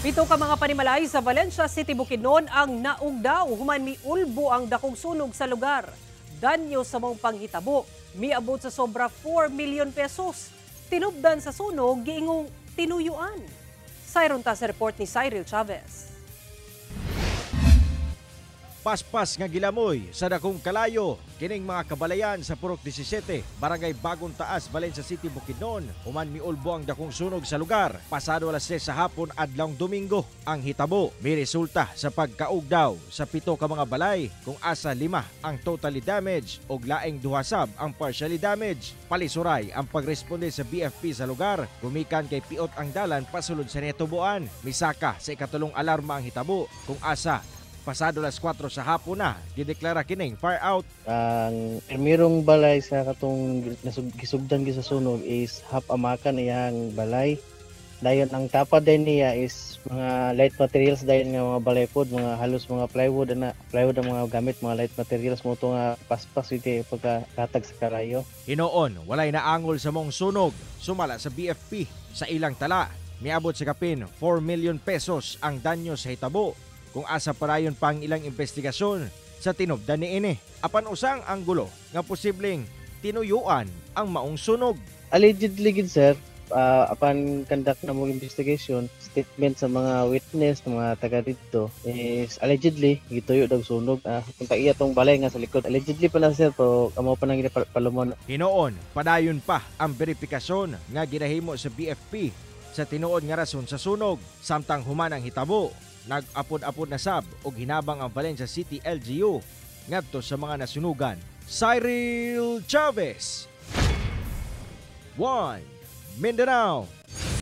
Pito ka mga panimalay sa Valencia City, Bukidnon ang naugdaw. Human miulbo ang dakong sunog sa lugar. Danyo sa mong panghitabo, miabot sa sobra 4 million pesos. Tinubdan sa sunog, giingong tinuyuan. Sayron ta sa report ni Cyril Chavez. Paspas nga gilamoy sa dakong kalayo kining mga kabalayan sa Purok 17, Barangay Bagong Taas, Valencia City, Bukidnon. Human miulbo ang dakong sunog sa lugar. Pasado alas 6 sa hapon adlawng Domingo ang hitabo. May resulta sa pagkaugdaw sa 7 ka mga balay kung asa 5 ang totally damaged og laing duhasab ang partially damaged. Palisuray ang pagresponde sa BFP sa lugar. Gumikan kay piot ang dalan pasulod sa Netubuan. Misaka sa ikatulong alarma ang hitabo kung asa pasado alas 4 sa hapon na gideklara kining fire out. Ang primerong balay sa katong gisugdan sa sunog is half amakan iyang balay. Dayon ang tapad din niya is mga light materials dayon nga mga balay pod, mga halos mga plywood ang mga gamit, mga light materials mo to nga paspas iti pagkatag sa karayo. Hinoon walay naangol sa mong sunog sumala sa BFP sa ilang tala. Miabot sa kapin 4 million pesos ang danyo sa hitabo. Kung asa parayon pang ilang investigasyon sa tinubdan niini. Apan usang anggulo nga posibleng tinuyuan ang maong sunog. Allegedly gid sir, apan conduct na mo investigation, statement sa mga witness, mga taga dito is allegedly gituyo daw sunog. Kung iya tong balay nga sa likod, allegedly pa na sir, pero amo pa nang palumon. Hinoon padayon pa ang verifikasyon nga ginahimo sa BFP sa tinuod nga rason sa sunog. Samtang human ang hitabo, nag-apod-apod na sab og hinabang ang Valencia City LGU ngadto sa mga nasunugan. Cyril Chavez, 1 Mindanao.